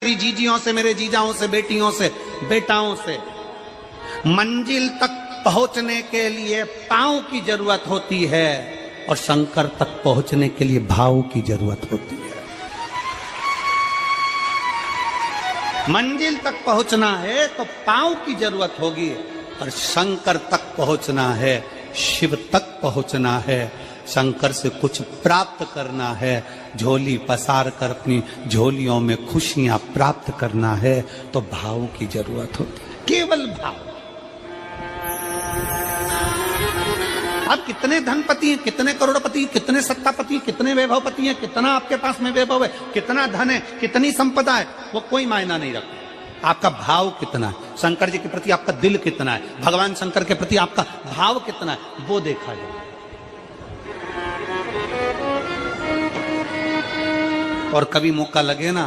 मेरी जीजियों से, मेरे जीजाओं से, बेटियों से, बेटाओं से। मंजिल तक पहुंचने के लिए पांव की जरूरत होती है और शंकर तक पहुंचने के लिए भाव की जरूरत होती है। मंजिल तक पहुंचना है तो पांव की जरूरत होगी और शंकर तक पहुंचना है, शिव तक पहुंचना है, शंकर से कुछ प्राप्त करना है, झोली पसार कर अपनी झोलियों में खुशियां प्राप्त करना है तो भाव की जरूरत होती है, केवल भाव। आप कितने धनपति हैं, कितने करोड़पति, कितने सत्तापति, कितने वैभवपति हैं, कितना आपके पास में वैभव है, कितना धन है, कितनी संपदा है, वो कोई मायना नहीं रखता। आपका भाव कितना है, शंकर जी के प्रति आपका दिल कितना है, भगवान शंकर के प्रति आपका भाव कितना है, वो देखा जाए। और कभी मौका लगे ना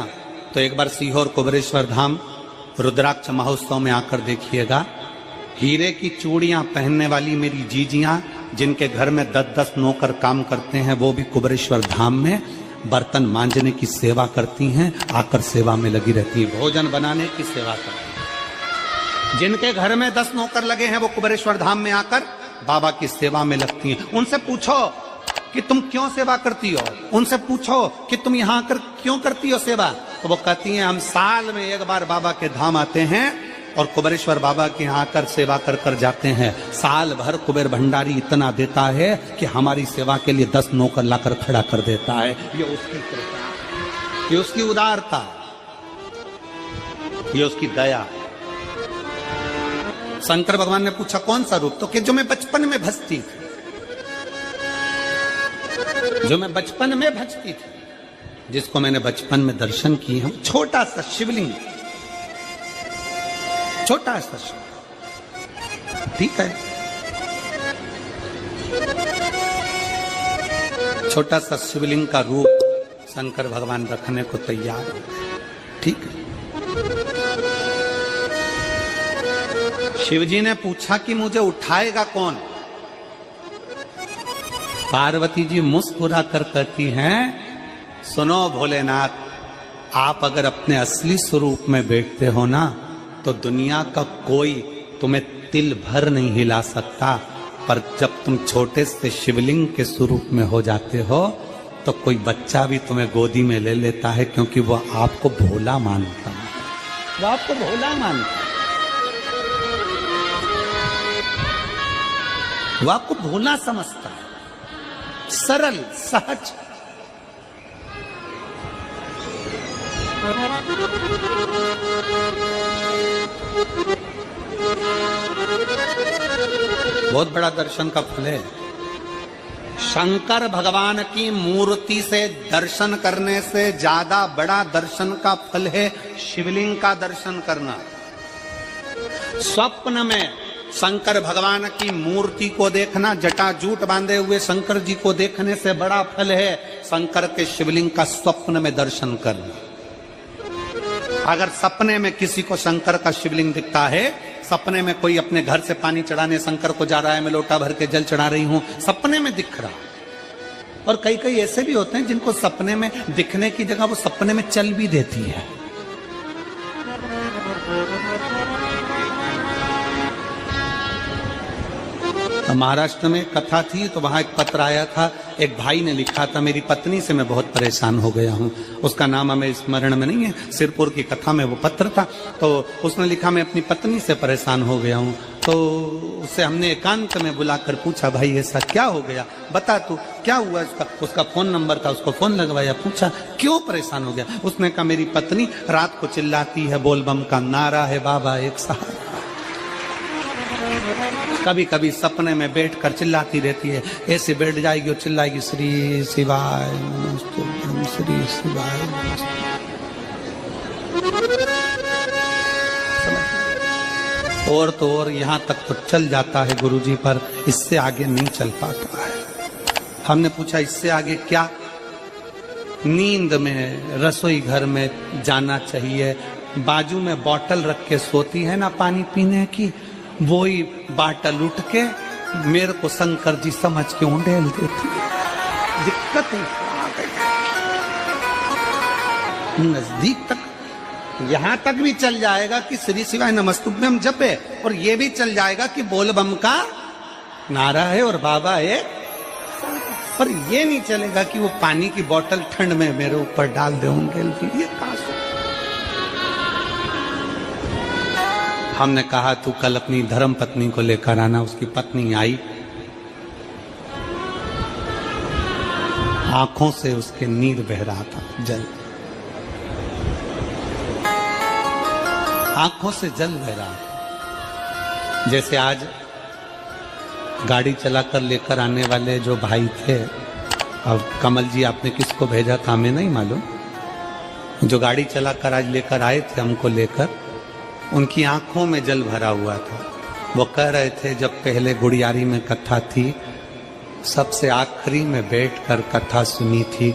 तो एक बार सीहोर कुबेरेश्वर धाम रुद्राक्ष महोत्सव में आकर देखिएगा। हीरे की चूड़ियां पहनने वाली मेरी जीजियां, जिनके घर में 10-10 नौकर काम करते हैं, वो भी कुबेरेश्वर धाम में बर्तन मांजने की सेवा करती हैं, आकर सेवा में लगी रहती है, भोजन बनाने की सेवा करती हैं। जिनके घर में 10 नौकर लगे हैं वो कुबेरेश्वर धाम में आकर बाबा की सेवा में लगती हैं। उनसे पूछो कि तुम क्यों सेवा करती हो, उनसे पूछो कि तुम यहाँ आकर क्यों करती हो सेवा, तो वो कहती हैं हम साल में एक बार बाबा के धाम आते हैं और कुबेरेश्वर बाबा के यहाँ आकर सेवा कर कर जाते हैं। साल भर कुबेर भंडारी इतना देता है कि हमारी सेवा के लिए 10 नौकर लाकर खड़ा कर देता है। ये उसकी कृपा, ये उसकी उदारता, ये उसकी दया। शंकर भगवान ने पूछा कौन सा रूप, तो कि जो मैं बचपन में भजती थी, जो मैं बचपन में भजती थी, जिसको मैंने बचपन में दर्शन किए हैं, छोटा सा शिवलिंग, छोटा सा शिवलिंग, ठीक है, छोटा सा शिवलिंग का रूप शंकर भगवान रखने को तैयार है, ठीक है। शिवजी ने पूछा कि मुझे उठाएगा कौन। पार्वती जी मुस्कुरा कर कहती हैं, सुनो भोलेनाथ, आप अगर अपने असली स्वरूप में बैठते हो ना तो दुनिया का कोई तुम्हें तिल भर नहीं हिला सकता, पर जब तुम छोटे से शिवलिंग के स्वरूप में हो जाते हो तो कोई बच्चा भी तुम्हें गोदी में ले लेता है, क्योंकि वो आपको भोला मानता है, वो आपको भोला मानता है, वो आपको भोला समझता है, सरल सहज। बहुत बड़ा दर्शन का फल है। शंकर भगवान की मूर्ति से दर्शन करने से ज्यादा बड़ा दर्शन का फल है शिवलिंग का दर्शन करना। स्वप्न में शंकर भगवान की मूर्ति को देखना, जटाजूट बांधे हुए शंकर जी को देखने से बड़ा फल है शंकर के शिवलिंग का स्वप्न में दर्शन करना। अगर सपने में किसी को शंकर का शिवलिंग दिखता है, सपने में कोई अपने घर से पानी चढ़ाने शंकर को जा रहा है, मैं लोटा भर के जल चढ़ा रही हूं, सपने में दिख रहा। और कई कई ऐसे भी होते हैं जिनको सपने में दिखने की जगह वो सपने में चल भी देती है। महाराष्ट्र में कथा थी तो वहां एक पत्र आया था, एक भाई ने लिखा था, मेरी पत्नी से मैं बहुत परेशान हो गया हूं, उसका नाम हमें स्मरण में नहीं है, सिरपुर की कथा में वो पत्र था। तो उसने लिखा मैं अपनी पत्नी से परेशान हो गया हूं। तो उससे हमने एकांत में बुलाकर पूछा, भाई ऐसा क्या हो गया, बता तू क्या हुआ। उसका फोन नंबर था, उसको फोन लगवाया, पूछा क्यों परेशान हो गया। उसने कहा मेरी पत्नी रात को चिल्लाती है, बोलबम का नारा है बाबा एक सहारा। कभी कभी सपने में बैठकर चिल्लाती रहती है, ऐसे बैठ जाएगी और चिल्लाएगी श्री शिवाय नमस्ते, श्री शिवाय नमस्ते। और तो और यहाँ तक तो चल जाता है गुरुजी, पर इससे आगे नहीं चल पाता है। हमने पूछा इससे आगे क्या। नींद में रसोई घर में जाना चाहिए, बाजू में बोतल रख के सोती है ना पानी पीने की, वो ही बाटल उठ के मेरे को शंकर जी समझ के उंडेल देती है। दिक्कत आ गई, नजदीक तक यहां तक भी चल जाएगा कि श्री शिवाय नमस्तुभ्यम जपे, और ये भी चल जाएगा कि बोल बम का नारा है और बाबा है, पर ये नहीं चलेगा कि वो पानी की बोतल ठंड में मेरे ऊपर डाल दे उनके लिए। ये कहां से? हमने कहा तू कल अपनी धर्म पत्नी को लेकर आना। उसकी पत्नी आई, आंखों से उसके नीर बह रहा था, जल, आंखों से जल बह रहा था। जैसे आज गाड़ी चलाकर लेकर आने वाले जो भाई थे, अब कमल जी आपने किसको भेजा था हमें नहीं मालूम, जो गाड़ी चलाकर आज लेकर आए थे हमको लेकर, उनकी आंखों में जल भरा हुआ था। वो कह रहे थे जब पहले गुड़ियारी में कथा थी, सबसे आखिरी में बैठकर कथा सुनी थी,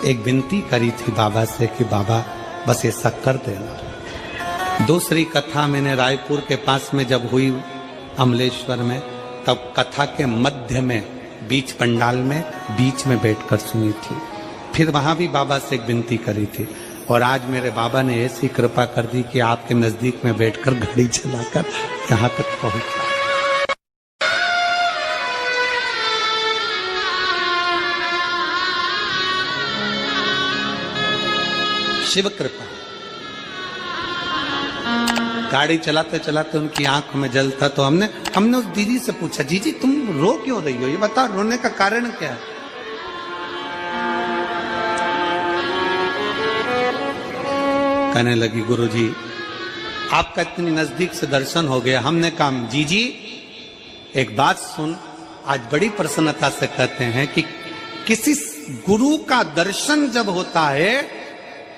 एक विनती करी थी बाबा से कि बाबा बस ये शक्कर देना। दूसरी कथा मैंने रायपुर के पास में जब हुई अमलेश्वर में, तब कथा के मध्य में बीच पंडाल में बीच में बैठकर सुनी थी। फिर वहां भी बाबा से एक विनती करी थी, और आज मेरे बाबा ने ऐसी कृपा कर दी कि आपके नजदीक में बैठकर गाड़ी चलाकर यहां तक पहुंचा। शिव कृपा। गाड़ी चलाते चलाते उनकी आंख में जल था, तो हमने उस दीदी से पूछा, जीजी तुम रो क्यों रही हो, ये बताओ, रोने का कारण क्या है? कहने लगी गुरुजी आपका इतनी नजदीक से दर्शन हो गया। हमने कहा जीजी एक बात सुन, आज बड़ी प्रसन्नता से कहते हैं कि किसी गुरु का दर्शन जब होता है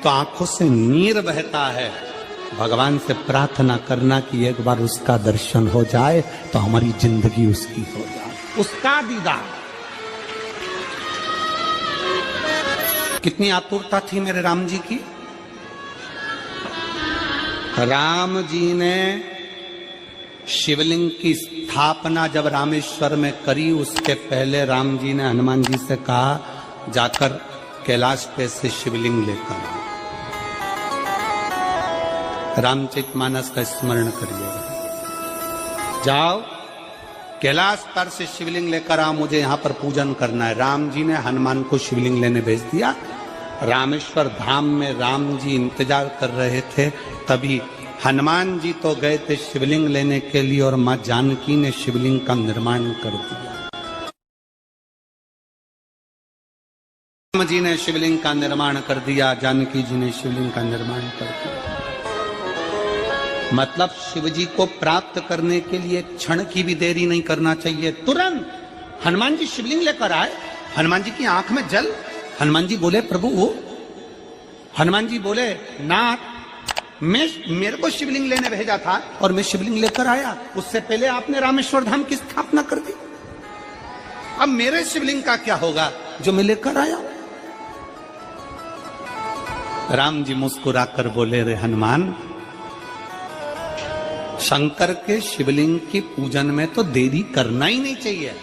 तो आंखों से नीर बहता है। भगवान से प्रार्थना करना कि एक बार उसका दर्शन हो जाए तो हमारी जिंदगी उसकी हो जाए, उसका दीदार। कितनी आतुरता थी मेरे राम जी की। राम जी ने शिवलिंग की स्थापना जब रामेश्वर में करी, उसके पहले राम जी ने हनुमान जी से कहा जाकर कैलाश पे से शिवलिंग लेकर आओ। रामचरितमानस का स्मरण करिएगा, जाओ कैलाश पर से शिवलिंग लेकर आओ, मुझे यहां पर पूजन करना है। राम जी ने हनुमान को शिवलिंग लेने भेज दिया। रामेश्वर धाम में राम जी इंतजार कर रहे थे, तभी हनुमान जी तो गए थे शिवलिंग लेने के लिए, और मां जानकी ने शिवलिंग का निर्माण कर दिया। राम जी ने शिवलिंग का निर्माण कर दिया, जानकी जी ने शिवलिंग का निर्माण कर दिया। मतलब शिव जी को प्राप्त करने के लिए क्षण की भी देरी नहीं करना चाहिए। तुरंत हनुमान जी शिवलिंग लेकर आए, हनुमान जी की आंख में जल। हनुमान जी बोले प्रभु वो, हनुमान जी बोले नाथ मेरे को शिवलिंग लेने भेजा था और मैं शिवलिंग लेकर आया, उससे पहले आपने रामेश्वर धाम की स्थापना कर दी, अब मेरे शिवलिंग का क्या होगा जो मैं लेकर आया। राम जी मुस्कुराकर बोले रे हनुमान, शंकर के शिवलिंग की पूजन में तो देरी करना ही नहीं चाहिए।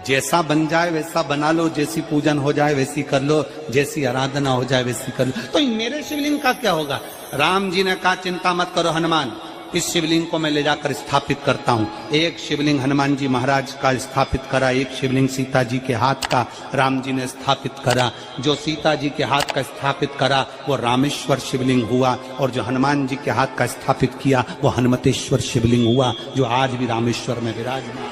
जैसा बन जाए वैसा बना लो, जैसी पूजन हो जाए वैसी कर लो, जैसी आराधना हो जाए वैसी कर लो, तो मेरे शिवलिंग का क्या होगा। राम जी ने कहा चिंता मत करो हनुमान, इस शिवलिंग को मैं ले जाकर स्थापित करता हूं। एक शिवलिंग हनुमान जी महाराज का स्थापित करा, एक शिवलिंग सीता जी के हाथ का राम जी ने स्थापित करा। जो सीता जी के हाथ का स्थापित करा वो रामेश्वर शिवलिंग हुआ, और जो हनुमान जी के हाथ का स्थापित किया वो हनुमतेश्वर शिवलिंग हुआ, जो आज भी रामेश्वर में विराजमान।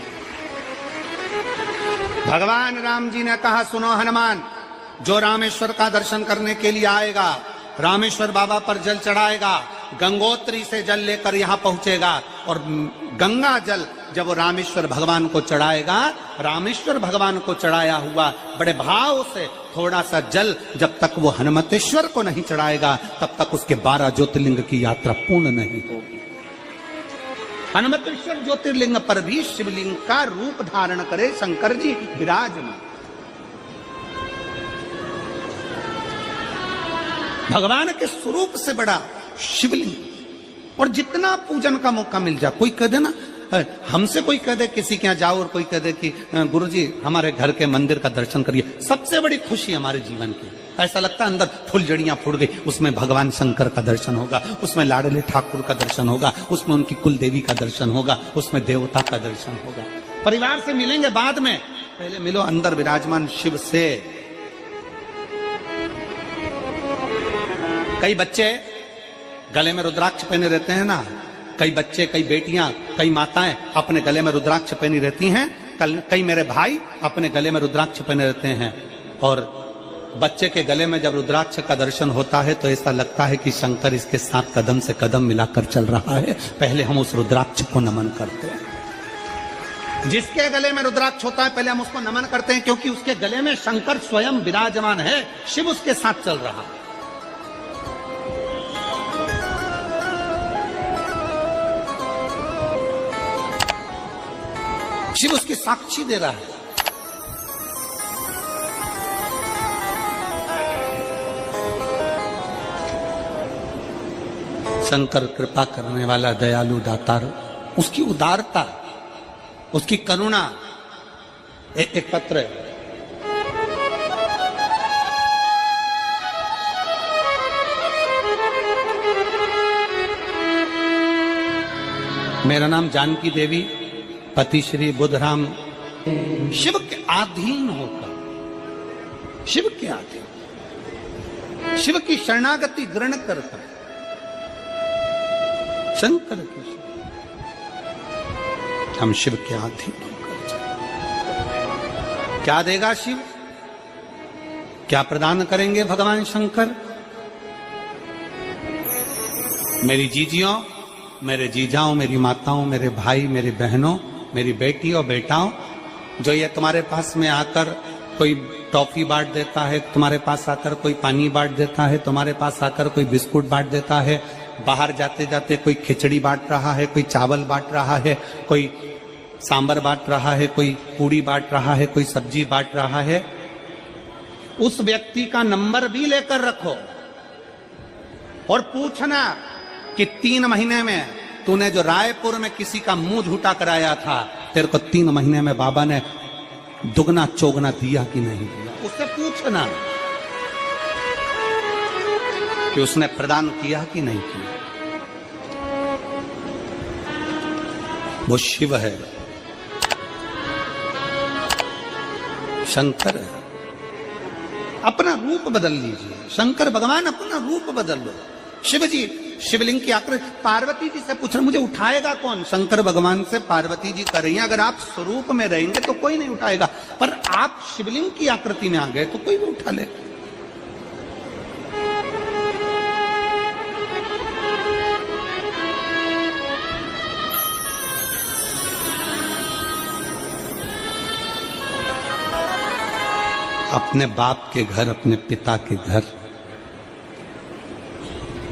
भगवान राम जी ने कहा सुनो हनुमान, जो रामेश्वर का दर्शन करने के लिए आएगा, रामेश्वर बाबा पर जल चढ़ाएगा, गंगोत्री से जल लेकर यहां पहुंचेगा, और गंगा जल जब वो रामेश्वर भगवान को चढ़ाएगा, रामेश्वर भगवान को चढ़ाया हुआ बड़े भाव से थोड़ा सा जल जब तक वो हनुमतेश्वर को नहीं चढ़ाएगा तब तक उसके 12 ज्योतिर्लिंग की यात्रा पूर्ण नहीं होगी। हनुमतेश्वर ज्योतिर्लिंग पर भी शिवलिंग का रूप धारण करे शंकर जी विराजमान। भगवान के स्वरूप से बड़ा शिवलिंग, और जितना पूजन का मौका मिल जाए, कोई कह देना हमसे कोई कह दे किसी के यहाँ जाओ और कोई कह दे कि गुरुजी हमारे घर के मंदिर का दर्शन करिए, सबसे बड़ी खुशी हमारे जीवन की। ऐसा लगता है अंदर फुलझड़ियां फूट गई, उसमें भगवान शंकर का दर्शन होगा, उसमें लाडले ठाकुर का दर्शन होगा, उसमें उनकी कुल देवी का दर्शन होगा, उसमें देवता का दर्शन होगा। परिवार से मिलेंगे बाद में, पहले मिलो अंदर विराजमान शिव से। कई बच्चे गले में रुद्राक्ष पहने रहते हैं ना, कई बच्चे, कई बेटियां, कई माताएं अपने गले में रुद्राक्ष पहनी रहती हैं, कई मेरे भाई अपने गले में रुद्राक्ष पहने रहते हैं। और बच्चे के गले में जब रुद्राक्ष का दर्शन होता है तो ऐसा लगता है कि शंकर इसके साथ कदम से कदम मिलाकर चल रहा है। पहले हम उस रुद्राक्ष को नमन करते हैं। जिसके गले में रुद्राक्ष होता है पहले हम उसको नमन करते हैं, क्योंकि उसके गले में शंकर स्वयं विराजमान है, शिव उसके साथ चल रहा है। शिव उसकी साक्षी दे रहा है। शंकर कृपा करने वाला, दयालु, दातार, उसकी उदारता, उसकी करुणा। एक पत्र है, मेरा नाम जानकी देवी, पति श्री बुधराम, शिव के अधीन होकर, शिव के अधीन, शिव की शरणागति ग्रहण करकर, शंकर की हम शिव के अधीन होकर क्या देगा शिव, क्या प्रदान करेंगे भगवान शंकर? मेरी जीजियों, मेरे जीजाओं, मेरी माताओं, मेरे भाई, मेरी बहनों, मेरी बेटी और बेटाओं, जो ये तुम्हारे पास में आकर कोई टॉफी बांट देता है, तुम्हारे पास आकर कोई पानी बांट देता है, तुम्हारे पास आकर कोई बिस्कुट बांट देता है, बाहर जाते जाते कोई खिचड़ी बांट रहा है, कोई चावल बांट रहा है, कोई सांबर बांट रहा है, कोई पूड़ी बांट रहा है, कोई सब्जी बांट रहा है, उस व्यक्ति का नंबर भी लेकर रखो और पूछना कि 3 महीने में तूने जो रायपुर में किसी का मुंह झूठा कराया था, तेरे को 3 महीने में बाबा ने दुगना चौगना दिया कि नहीं दिया। उससे पूछना कि उसने प्रदान किया कि नहीं किया। वो शिव है, शंकर है। अपना रूप बदल लीजिए, शंकर भगवान अपना रूप बदल लो। शिव जी शिवलिंग की आकृति, पार्वती जी से पूछ रहे मुझे उठाएगा कौन? शंकर भगवान से पार्वती जी कर रही हैं, अगर आप स्वरूप में रहेंगे तो कोई नहीं उठाएगा, पर आप शिवलिंग की आकृति में आ गए तो कोई भी उठा ले। अपने बाप के घर, अपने पिता के घर,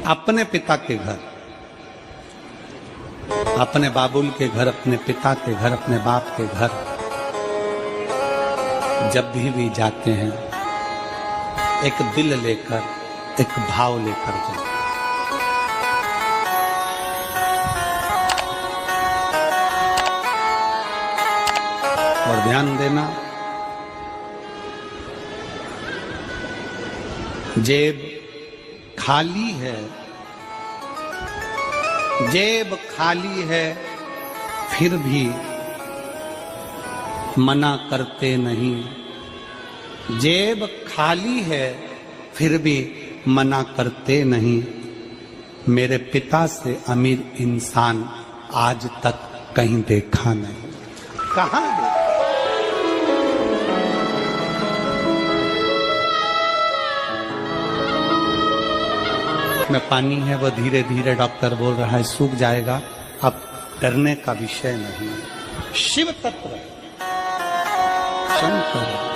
अपने पिता के घर, अपने बाबुल के घर, अपने पिता के घर, अपने बाप के घर जब भी जाते हैं एक दिल लेकर, एक भाव लेकर जाते। और ध्यान देना, जेब खाली है, जेब खाली है, फिर भी मना करते नहीं। जेब खाली है, फिर भी मना करते नहीं। मेरे पिता से अमीर इंसान आज तक कहीं देखा नहीं। कहां देखा? में पानी है, वो धीरे धीरे डॉक्टर बोल रहा है सूख जाएगा, अब डरने का विषय नहीं। शिव तत्व शंकर,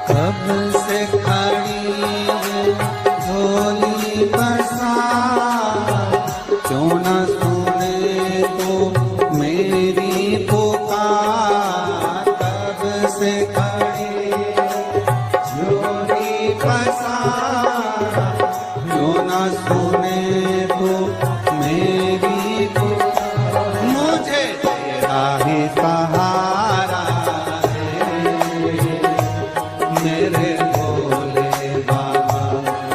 कब से खड़ी है भोली जोरी पसारा, जो न सुने तो मेरी पुकार, मुझे तेरा ही सहारा है मेरे भोले बाबा,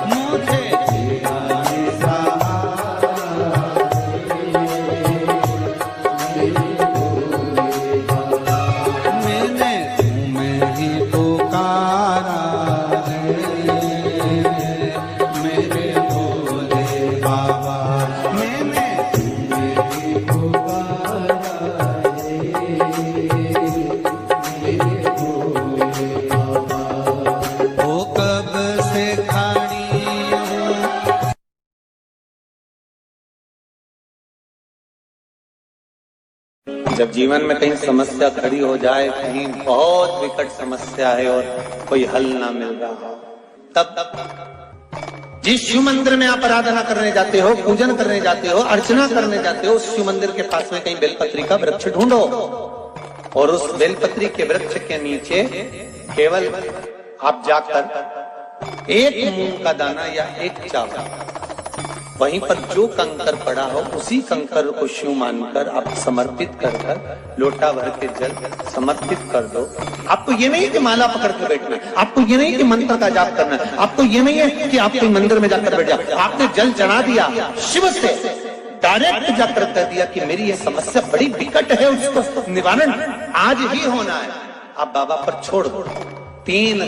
मुझे तेरा ही सहारा मैंने तुम्हें ही पुकारा है मेरे भोले बाबा, मैंने तुम्हें ही पुकारा है मेरे भोले बाबा। ओ कब से खड़ी हूँ जब जीवन में कहीं समस्या खड़ी हो जाए, कहीं बहुत विकट समस्या है और कोई हल ना मिल रहा हो, तब जिस शिव मंदिर में आप आराधना करने जाते हो, पूजन करने जाते हो, अर्चना करने जाते हो, उस शिव मंदिर के पास में कहीं बेलपत्री का वृक्ष ढूंढो और उस बेलपत्री के वृक्ष के नीचे केवल आप जाकर एक मूंग का दाना या एक चावल, वहीं पर जो कंकर पड़ा हो उसी कंकर को शिव मानकर आप समर्पित कर लोटा भर के जल समर्पित कर दो। आपको ये नहीं कि माला पकड़ के बैठना है, आपको ये नहीं कि मंत्र का जाप करना है, आपको ये नहीं है कि आप कोई मंदिर में जाकर बैठ जाओ। आपने जल चढ़ा दिया, शिव से डायरेक्ट जाकर कह दिया कि मेरी ये समस्या बड़ी विकट है, उसको निवारण आज ही होना है। आप बाबा पर छोड़ दो। 3